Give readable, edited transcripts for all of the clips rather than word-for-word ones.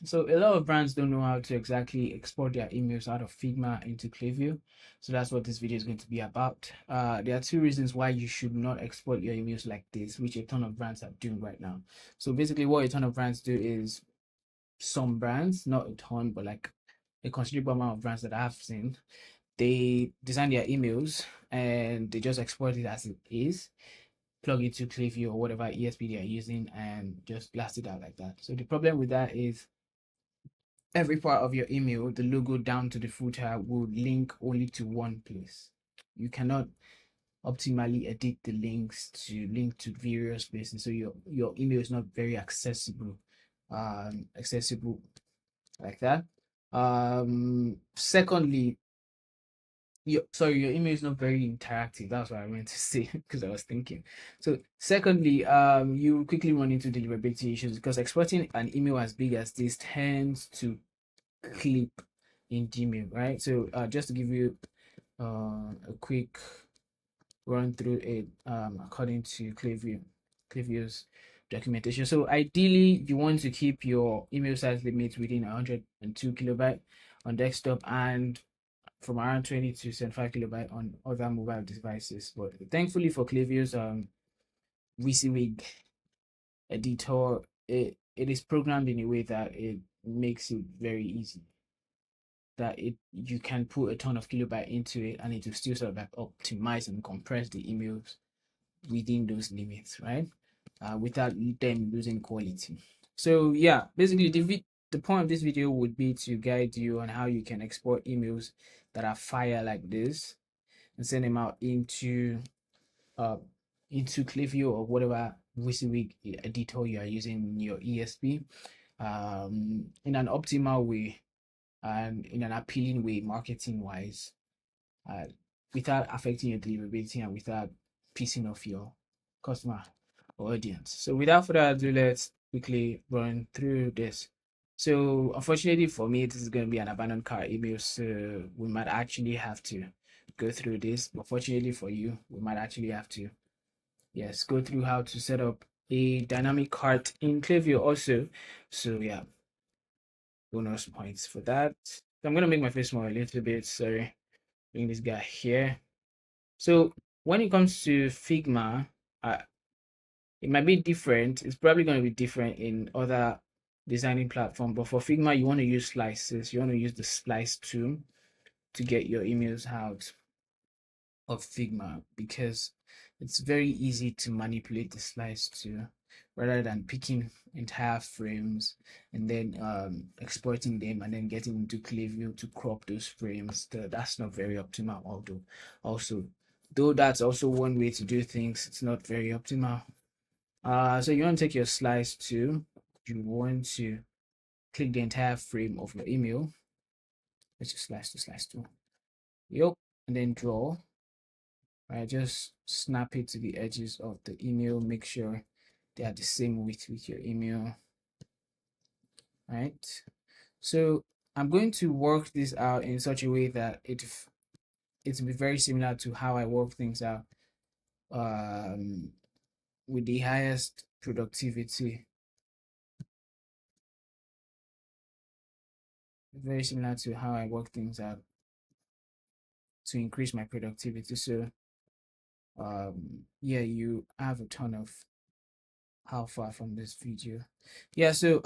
So a lot of brands don't know how to exactly export their emails out of Figma into Klaviyo. So that's what this video is going to be about. There are two reasons why you should not export your emails like this, which a ton of brands are doing right now. So basically, what a ton of brands do is some brands, not a ton, but like a considerable amount of brands that I've seen, they design their emails and they just export it as it is, plug it to Klaviyo or whatever ESP they are using, and just blast it out like that. So the problem with that is every part of your email, the logo down to the footer, will link only to one place. You cannot optimally edit the links to link to various places, so your email is not very accessible like that. Secondly, your email is not very interactive. That's what I meant to say because I was thinking. So secondly, you quickly run into deliverability issues because exporting an email as big as this tends to clip in Gmail, right? So just to give you a quick run through it, according to Klaviyo's documentation. So ideally, you want to keep your email size limit within 102 kilobyte on desktop and from around 20 to 75 kilobyte on other mobile devices. But thankfully for Klaviyo's WYSIWYG editor, it is programmed in a way that it makes it very easy, that it you can put a ton of kilobyte into it and it will still sort of like optimize and compress the emails within those limits, right? Without them losing quality. So yeah, basically the point of this video would be to guide you on how you can export emails that are fire like this and send them out uh into Klaviyo or whatever WYSIWYG editor you are using in your ESP in an optimal way and in an appealing way, marketing wise, uh, without affecting your deliverability and without pissing off your customer or audience. So, without further ado, let's quickly run through this. So, unfortunately for me, this is going to be an abandoned cart email, so we might actually have to go through this. But fortunately for you, we might actually have to, yes, go through how to set up a dynamic cart in Klaviyo also. So, yeah, bonus points for that. So I'm gonna make my face more a little bit. Sorry, bring this guy here. So when it comes to Figma, uh, it might be different. It's probably going to be different in other designing platform. But for Figma, you want to use slices. You want to use the slice tool to get your emails out of Figma because it's very easy to manipulate the slice tool rather than picking entire frames and then exporting them and then getting into Klaviyo to crop those frames. That's not very optimal, although also though that's also one way to do things, it's not very optimal. So you want to take your slice tool, you want to click the entire frame of your email. Let's just slice to slice tool. Yep, and then draw. Right, just snap it to the edges of the email. Make sure they are the same width with your email. Right. So I'm going to work this out in such a way that it will be very similar to how I work things out um, with the highest productivity. Very similar to how I work things out to increase my productivity. So yeah, you have a ton of how far from this video. Yeah, so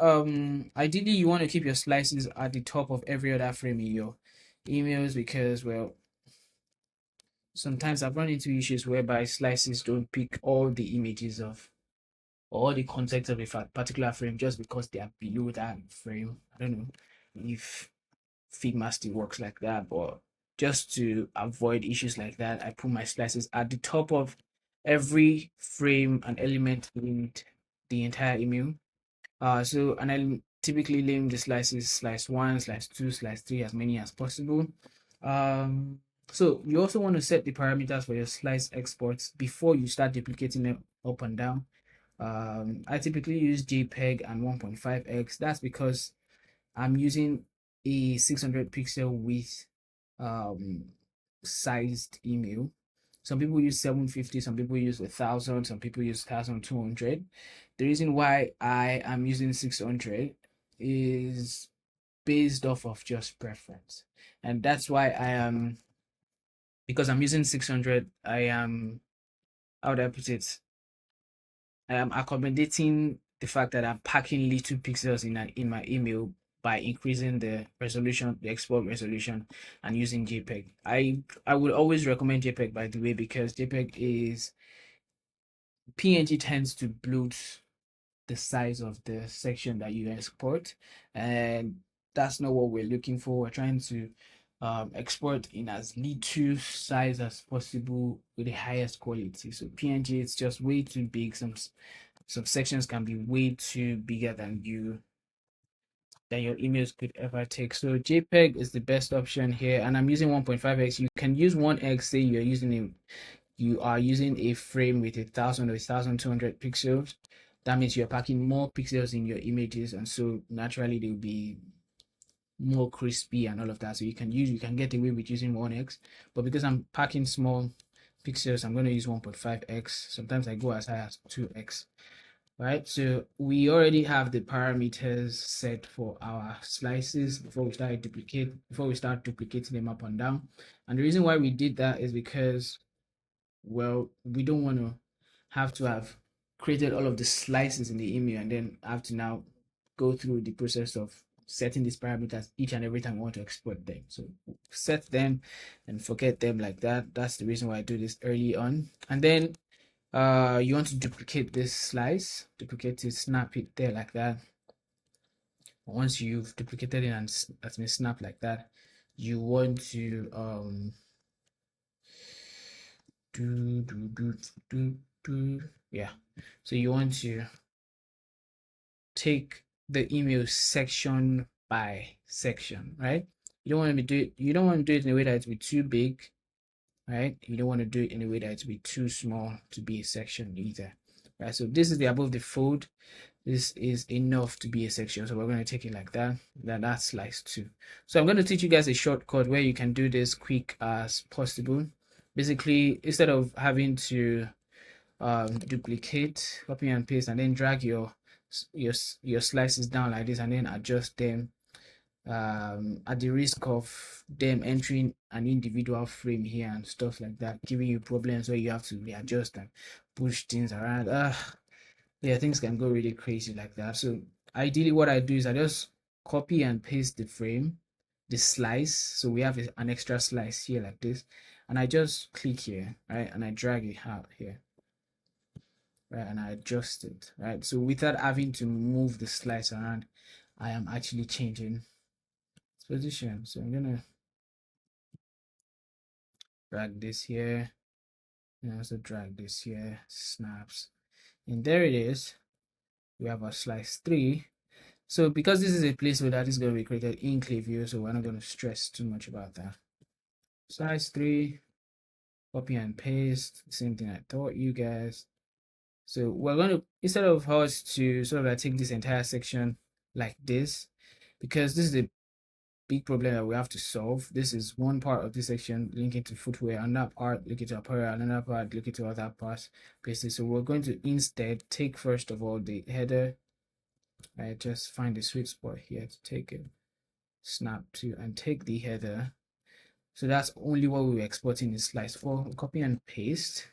ideally you want to keep your slices at the top of every other frame in your emails because well sometimes I've run into issues whereby slices don't pick all the images of or all the context of a particular frame just because they are below that frame. I don't know if Figma still works like that, but just to avoid issues like that, I put my slices at the top of every frame and element in the entire email. So and I typically name the slices slice one, slice two, slice three, as many as possible. Um, so you also want to set the parameters for your slice exports before you start duplicating them up and down. I typically use JPEG and 1.5x. That's because I'm using a 600 pixel width um, sized email. Some people use 750, some people use 1,000, some people use 1,200. The reason why I am using 600 is based off of just preference. And that's why I am, because I'm using 600, I am, how would I put it? I am accommodating the fact that I'm packing little pixels in my email by increasing the resolution, the export resolution, and using JPEG. I would always recommend JPEG, by the way, because JPEG is, PNG tends to bloat the size of the section that you export, and that's not what we're looking for. We're trying to export in as little size as possible with the highest quality. So PNG, it's just way too big. Some sections can be way too bigger than your emails could ever take. So JPEG is the best option here, and I'm using 1.5x. You can use 1x, say you are using a frame with 1,000 or 1,200 pixels. That means you're packing more pixels in your images, and so naturally they'll be more crispy and all of that. So you can get away with using 1x, but because I'm packing small pixels, I'm going to use 1.5x. Sometimes I go as high as 2x. Right, so we already have the parameters set for our slices before we start duplicating them up and down. And the reason why we did that is because, well, we don't want to have created all of the slices in the email and then have to now go through the process of setting these parameters each and every time we want to export them. So set them and forget them like that. That's the reason why I do this early on. And then you want to duplicate this slice, duplicate it, snap it there like that. Once you've duplicated it and that's been snapped like that, you want to yeah, so you want to take the email section by section, right? You don't want to do it in a way that it will be too big, right? You don't want to do it in a way that it will be too small to be a section either, right? So this is the above the fold. This is enough to be a section, so we're going to take it like that. That's slice 2. So I'm going to teach you guys a shortcut where you can do this quick as possible. Basically, instead of having to duplicate, copy and paste, and then drag your slices down like this and then adjust them, at the risk of them entering an individual frame here and stuff like that, giving you problems where you have to readjust and push things around. Yeah, things can go really crazy like that. So ideally what I do is I just copy and paste the frame, the slice. So we have an extra slice here like this, and I just click here, right? And I drag it out here, right? And I adjust it, right? So without having to move the slice around, I am actually changing its position. So I'm gonna drag this here, and also drag this here, snaps. And there it is. We have our slice 3. So because this is a placeholder that is going to be created in Klaviyo, so we're not going to stress too much about that. Size 3, copy and paste, same thing I taught you guys. So we're going to, instead of us to sort of like take this entire section like this, because this is a big problem that we have to solve. This is one part of this section linking to footwear, another part linking to apparel, another part linking to other parts, basically. So we're going to instead take first of all the header. I just find the sweet spot here to take it, snap to, and take the header. So that's only what we were exporting in slice 4. Copy and paste.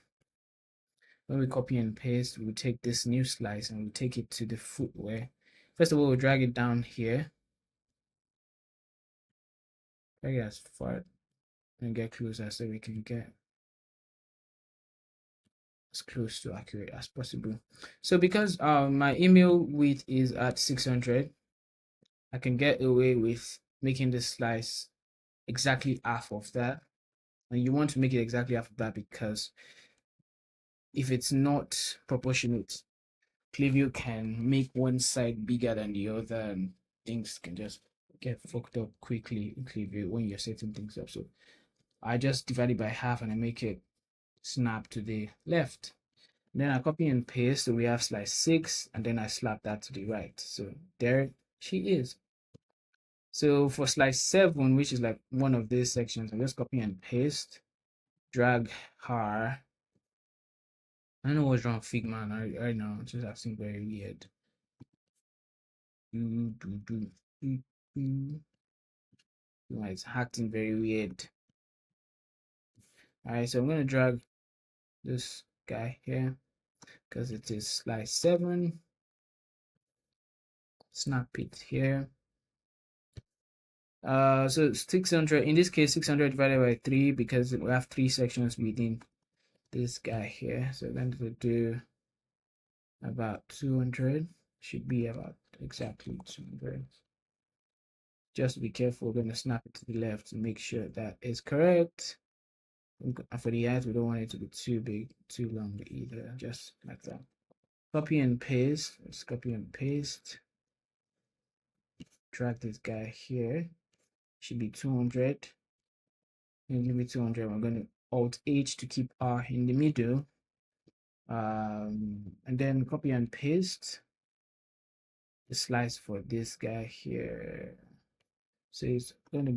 When we copy and paste, we'll take this new slice and we'll take it to the footwear. First of all, we'll drag it down here. Drag it as far and get closer so we can get as close to accurate as possible. So because my email width is at 600, I can get away with making this slice exactly half of that. And you want to make it exactly half of that because if it's not proportionate, Klaviyo can make one side bigger than the other, and things can just get fucked up quickly in Klaviyo when you're setting things up. So I just divide it by half and I make it snap to the left. Then I copy and paste, so we have slice 6, and then I slap that to the right. So there she is. So for slice 7, which is like one of these sections, I just copy and paste, drag her. I don't know what's wrong with Figma right now. It's just acting very weird. Do, do, do, do, do. Oh, it's acting very weird. All right, so I'm gonna drag this guy here because it is slide 7. Snap it here. So 600, in this case 600 divided by 3, because we have 3 sections within this guy here. So then to do about 200, should be about exactly 200. Just be careful, we're going to snap it to the left to make sure that is correct. And for the eyes, we don't want it to be too big, too long either, just like that. Copy and paste. Let's copy and paste. Drag this guy here. Should be 200. And give me 200. We're going to Alt H to keep R in the middle. And then copy and paste the slice for this guy here. So it's going to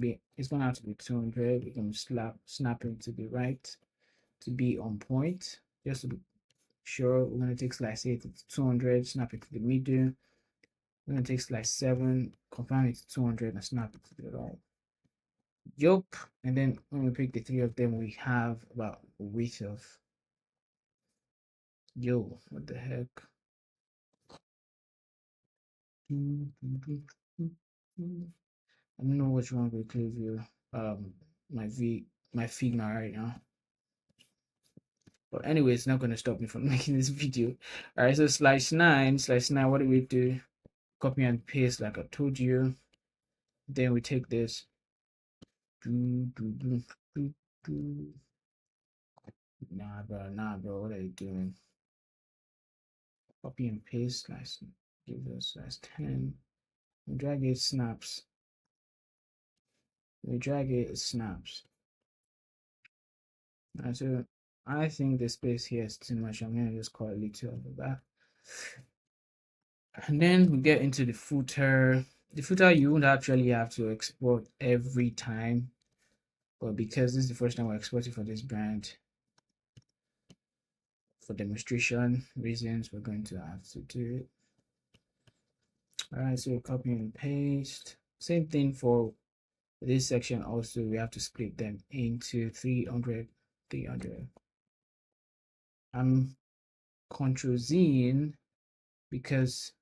have to be 200. We're going to snap it to the right to be on point. Just to be sure, we're going to take slice 8 to 200, snap it to the middle. We're going to take slice 7, confirm it to 200, and snap it to the right. Yup. And then when we pick the 3 of them, we have about a width of, yo, what the heck? I don't know what's wrong with Klaviyo. My Figma right now. But anyway, it's not gonna stop me from making this video. Alright, so slice 9, what do we do? Copy and paste like I told you. Then we take this. Nah, bro, what are you doing? Copy and paste, slice, give us slice 10. We drag it, snaps. We drag it, it snaps. Alright, so I think the space here is too much. I'm gonna just call it little over that. And then we get into the footer. The footer you won't actually have to export every time, but because this is the first time we're exporting for this brand, for demonstration reasons, we're going to have to do it. Alright, so copy and paste. Same thing for this section also, we have to split them into 300, 300. I'm Control Z in because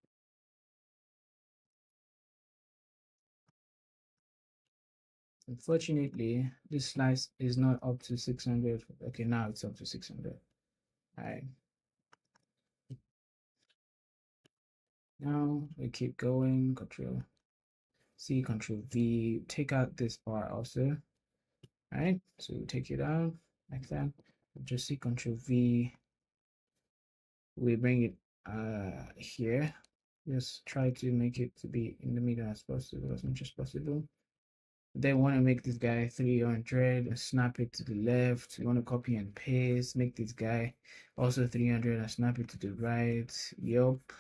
unfortunately this slice is not up to 600. Okay, now it's up to 600. All right, now we keep going. Control C, Control V, take out this bar also. All right, so we take it out like that. Just C, Control V, we bring it here. Just try to make it to be in the middle as possible, as much as possible. They want to make this guy 300 and snap it to the left. You want to copy and paste, make this guy also 300 and snap it to the right. Yup.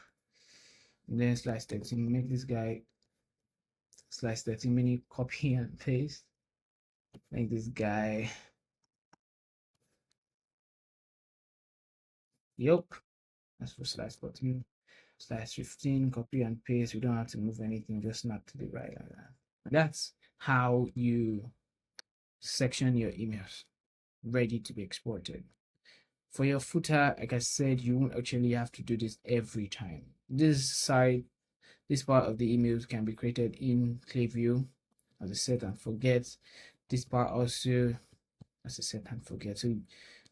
And then slice 13, make this guy slice 13 minute, copy and paste. Make this guy, yup. That's for slice 14. Slice 15, copy and paste. We don't have to move anything, just snap to the right like that. That's how you section your emails ready to be exported. For your footer, like I said, you won't actually have to do this every time. This part of the emails can be created in Klaviyo as a set and forget. This part also as a set and forget. So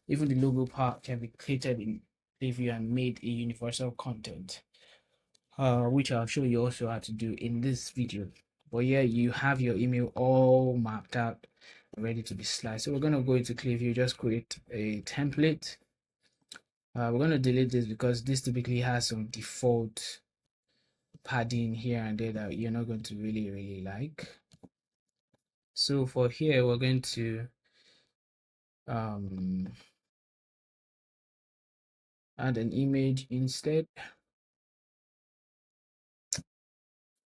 even the logo part can be created in Klaviyo and made a universal content, which I'll show you also how to do in this video. But yeah, you have your email all mapped out, ready to be sliced. So we're gonna go into Klaviyo, just create a template. We're going to delete this because this typically has some default padding here and there that you're not going to really like. So for here, we're going to add an image instead.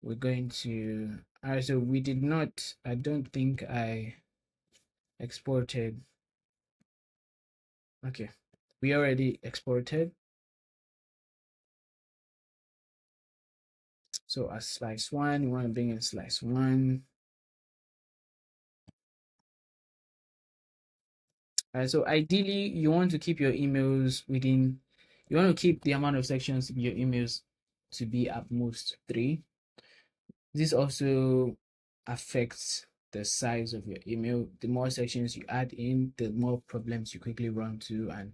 We're going to, all right, so we did not, I don't think I exported. Okay, we already exported. So as slice one, you want to bring in slice one. All right, so ideally you want to keep your emails within, you want to keep the amount of sections in your emails to be at most 3. This also affects the size of your email. The more sections you add in, the more problems you quickly run to, and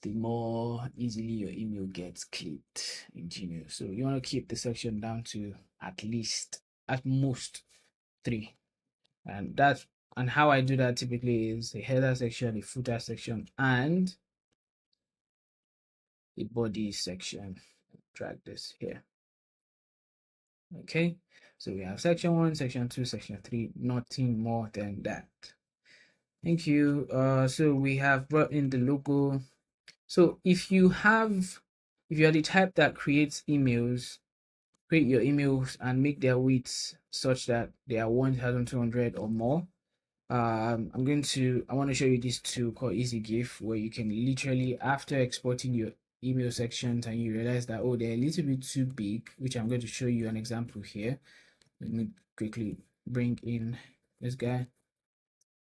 the more easily your email gets clipped in Gmail. So you want to keep the section down to at least, at most 3. And that's, and how I do that typically is a header section, a footer section, and a body section. Drag this here. Okay, so we have section 1, section 2, section 3, nothing more than that. Thank you. So we have brought in the logo. So if you are the type that creates emails, create your emails and make their widths such that they are 1200 or more. I want to show you this tool called EasyGIF, where you can literally, after exporting your email sections and you realize that, oh, they're a little bit too big, which I'm going to show you an example here. Let me quickly bring in this guy.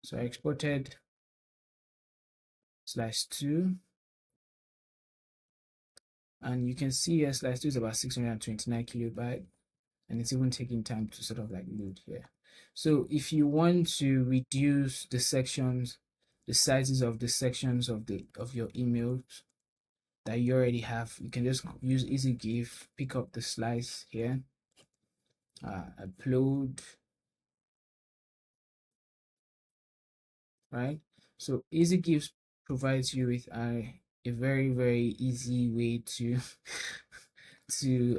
So I exported slice 2, and you can see here slice 2 is about 629 kilobyte, and it's even taking time to sort of like load here. So if you want to reduce the sections, the sizes of the sections of your emails that you already have, you can just use EasyGIF, pick up the slice here, upload, right? So EasyGIF provides you with a very, very easy way to to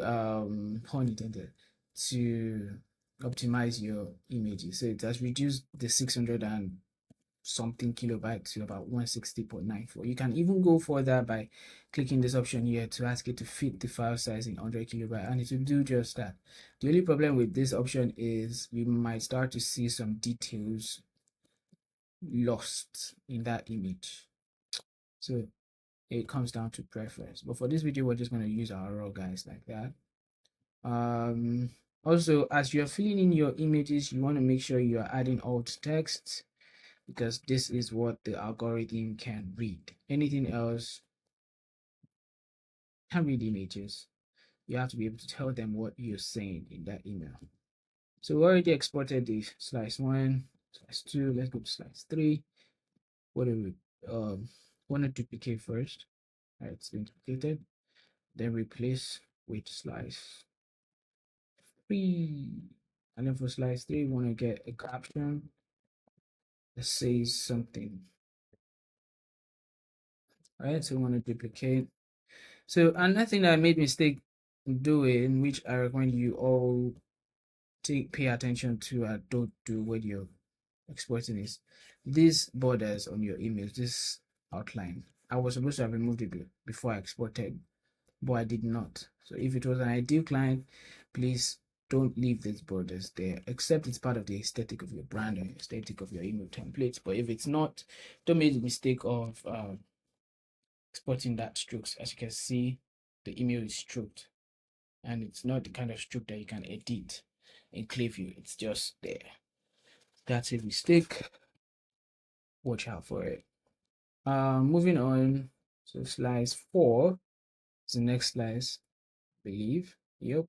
pun intended, to optimize your images. So it has reduced the 600 and something kilobyte to about 160.94. You can even go further by clicking this option here to ask it to fit the file size in 100 kilobyte, and it will do just that. The only problem with this option is we might start to see some details lost in that image. So it comes down to preference. But for this video, we're just going to use our raw guys like that. Also, as you're filling in your images, you want to make sure you're adding alt text, because this is what the algorithm can read. Anything else can read images. You have to be able to tell them what you're saying in that email. So we already exported the slice 1, slice 2. Let's go to slice 3. What do we want to duplicate first? All right, it's been duplicated. Then replace with slice 3. And then for slice 3, we want to get a caption that says something. All right, so we want to duplicate. So another thing that I made mistake doing, which I recommend you all pay attention to and don't do when you're exporting, is these borders on your image, this outline. I was supposed to have removed it before I exported, but I did not. So if it was an ideal client, please don't leave these borders there, except it's part of the aesthetic of your brand and aesthetic of your email templates. But if it's not, don't make the mistake of exporting that strokes. As you can see, the email is stroked, and it's not the kind of stroke that you can edit in Klaviyo. It's just there. That's a mistake. Watch out for it. Moving on. So slice 4 is the next slice, I believe. Yep.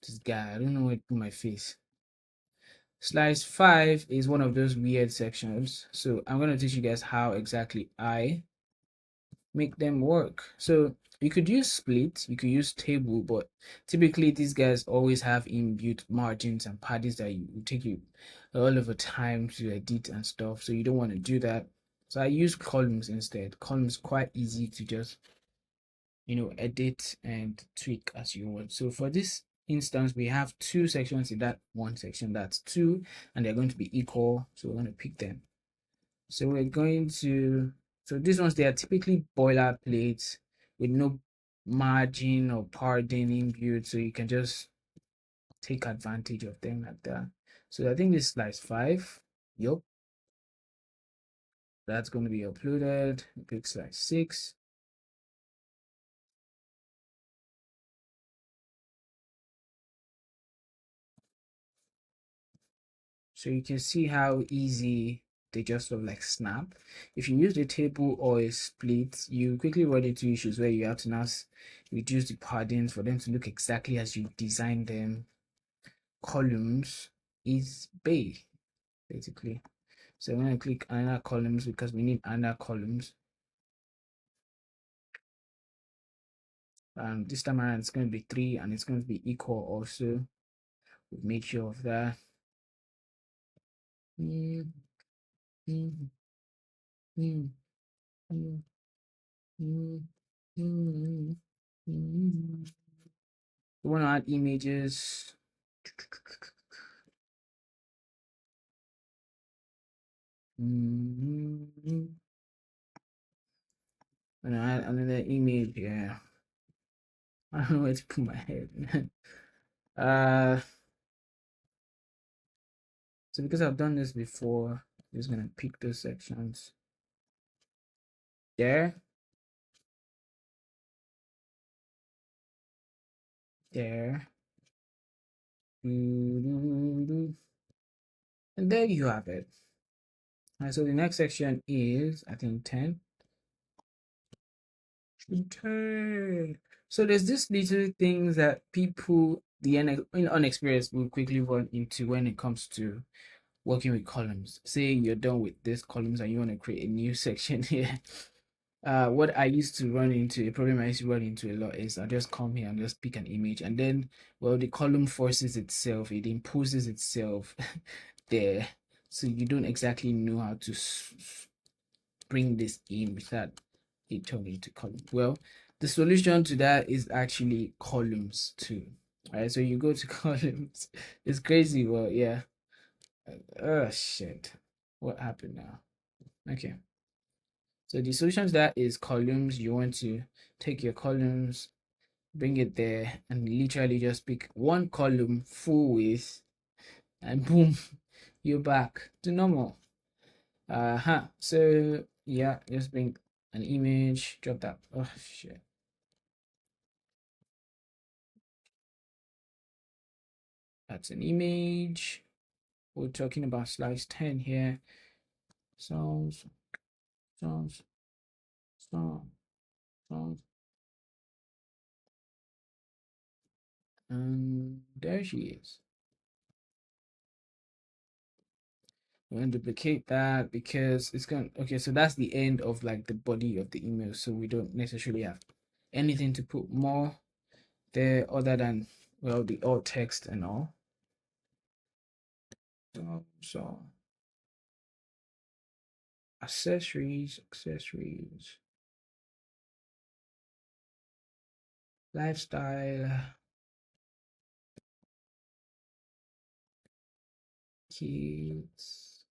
This guy, I don't know where to put my face. Slice 5 is one of those weird sections. So I'm going to teach you guys how exactly I make them work. So you could use split, you could use table, but typically these guys always have inbuilt margins and paddings that will take you a lot of time to edit and stuff. So you don't want to do that. So I use columns instead. Columns quite easy to just edit and tweak as you want. So for this instance, we have 2 sections in that one section. That's 2, and they're going to be equal. So we're going to pick them. So we're going to, so these ones, they are typically boilerplates with no margin or padding inbuilt, so you can just take advantage of them like that. So I think this is slice 5. Yup. That's going to be uploaded. Pick slice 6. So you can see how easy they just sort of like snap. If you use a table or a split, you quickly run into issues where you have to now reduce the paddings for them to look exactly as you designed them. Columns is basically. So I'm going to click another columns because we need another columns. This time around it's going to be 3 and it's going to be equal also. We've made sure of that. Mm, mm, mm, mm, mm, mm, mm. We want to add images. Mm, and add another image. Yeah, I don't know where to put my head. uh, so because I've done this before, I'm just gonna pick those sections. There, there, and there you have it. All right, so the next section is, I think, 10. 10. So there's this little things that people, the unexperienced, will quickly run into when it comes to working with columns. Say you're done with this columns and you want to create a new section here. What I used to run into, a problem I used to run into a lot is I just come here and just pick an image, and then, well, the column forces itself, it imposes itself there. So you don't exactly know how to bring this in without it turning into column. Well, the solution to that is actually columns too. All right, so you go to columns. It's crazy. Well, yeah. Oh shit. What happened now? Okay. So the solution to that is columns. You want to take your columns, bring it there, and literally just pick one column full width, and boom, you're back to normal. So yeah, just bring an image, drop that. Oh shit. That's an image. We're talking about slice 10 here. Songs, songs, songs, songs. And there she is. We're going to duplicate that because it's going to, okay, so that's the end of like the body of the email. So we don't necessarily have anything to put more there other than, well, the alt text and all. So accessories, lifestyle, kids.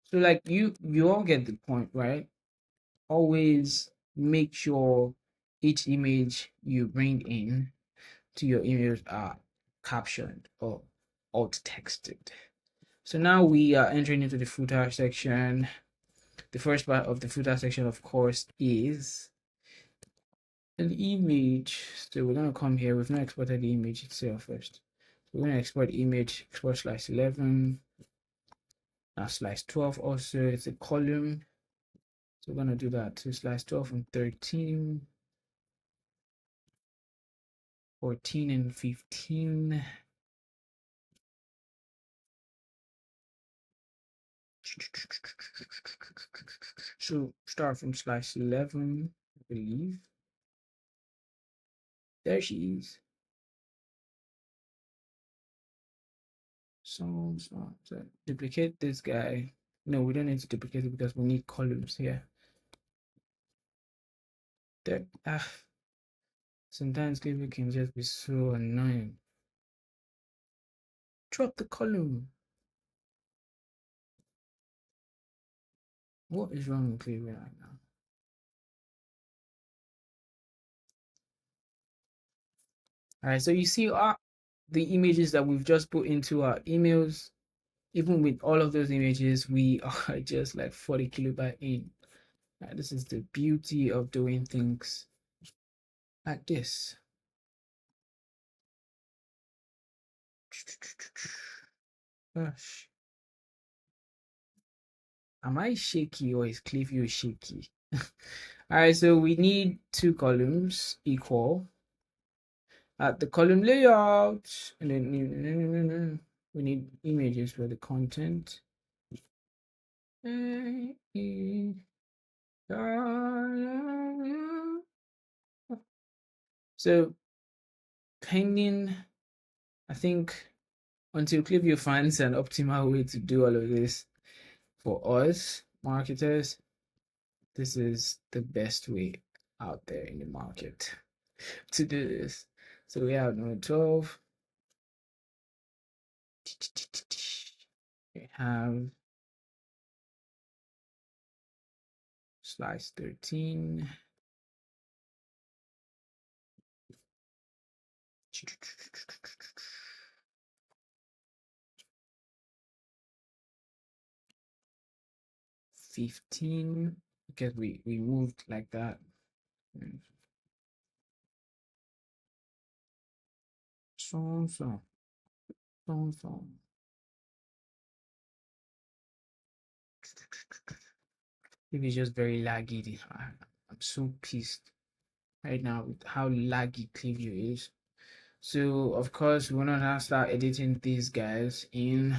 So like you all get the point, right? Always make sure each image you bring in to your image are captioned or alt texted. So now we are entering into the footer section. The first part of the footer section, of course, is an image. So we're gonna come here. We've not exported the image itself first. We're gonna export image, export slice 11. Now slice 12 also, it's a column. So we're gonna do that. So slice 12 and 13, 14 and 15. So start from slice 11, I believe. There she is. So duplicate this guy. No, we don't need to duplicate it because we need columns here. There. Sometimes Klaviyo can just be so annoying. Drop the column. What is wrong with Klaviyo right now? All right, so you see the images that we've just put into our emails. Even with all of those images, we are just like 40 kilobyte in. This is the beauty of doing things like this. Gosh, am I shaky or is Klaviyo shaky? All right, so we need two columns equal at the column layout, and then we need images for the content. So pending, I think until Klaviyo finds an optimal way to do all of this for us marketers, this is the best way out there in the market to do this. So we have number 12. We have slice 13. $15 because we moved like that. So maybe it's just very laggy. I'm so pissed right now with how laggy Klaviyo is. So of course we wanna now start editing these guys in.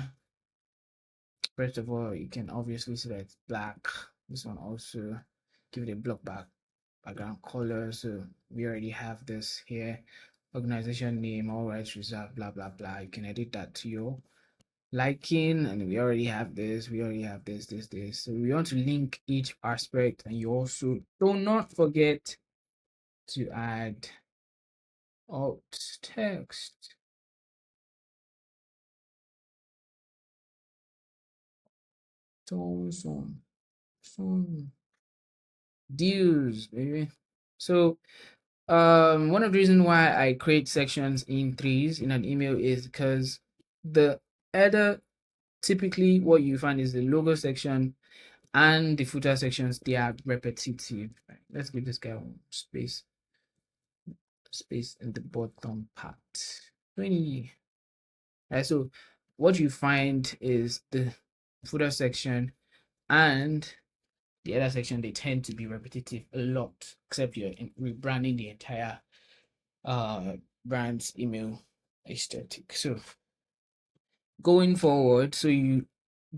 First of all, you can obviously see that it's black. This one also give it a block background color. So we already have this here. Organization name, all rights reserved, blah blah blah. You can edit that to your liking, and we already have this. We already have this. So we want to link each aspect, and you also do not forget to add alt text. Some deals, baby. So one of the reasons why I create sections in threes in an email is because the header, typically what you find is the logo section and the footer sections, they are repetitive. Right, let's give this guy one space in the bottom part. 20. Right, so what you find is the footer section and the other section, they tend to be repetitive a lot, except you're rebranding the entire brand's email aesthetic. So going forward, so you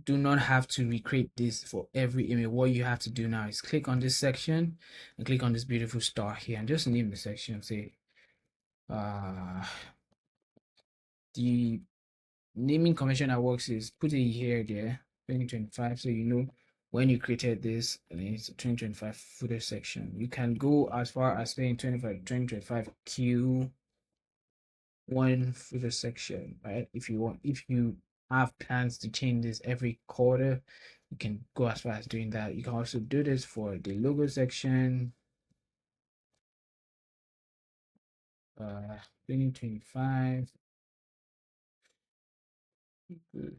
do not have to recreate this for every email. What you have to do now is click on this section and click on this beautiful star here and just name the section. Say the naming convention that works is put a year there, 2025, so you know when you created this, and it's a 2025 footer section. You can go as far as saying 2025 Q1 footer section, right? If you want, if you have plans to change this every quarter, you can go as far as doing that. You can also do this for the logo section, 2025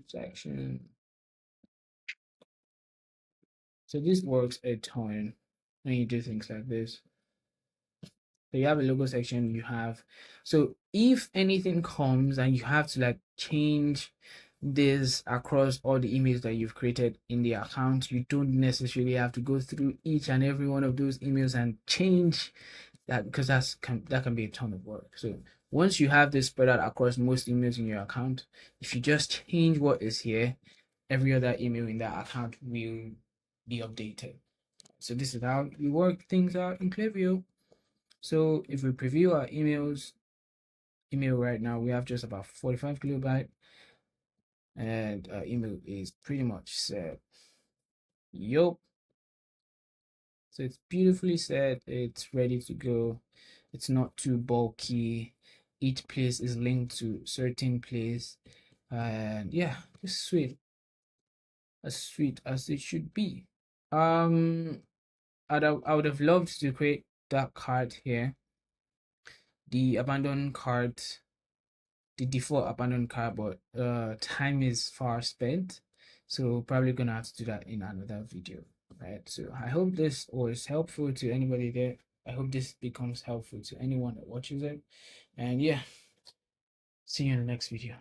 section. So this works a ton when you do things like this. So you have a logo section, you have, so if anything comes and you have to like change this across all the emails that you've created in the account, you don't necessarily have to go through each and every one of those emails and change that, because that can be a ton of work. So once you have this spread out across most emails in your account, if you just change what is here, every other email in that account will be updated. So this is how we work things out in Klaviyo. So if we preview our email right now, we have just about 45 kilobyte, and our email is pretty much set. Yup. So it's beautifully set. It's ready to go. It's not too bulky. Each place is linked to certain place, and yeah, it's sweet, as sweet as it should be. I would have loved to create that card here, the abandoned card, the default abandoned card, but time is far spent, so probably gonna have to do that in another video, right? So I hope this was helpful to anybody there. I hope this becomes helpful to anyone that watches it, and yeah, see you in the next video.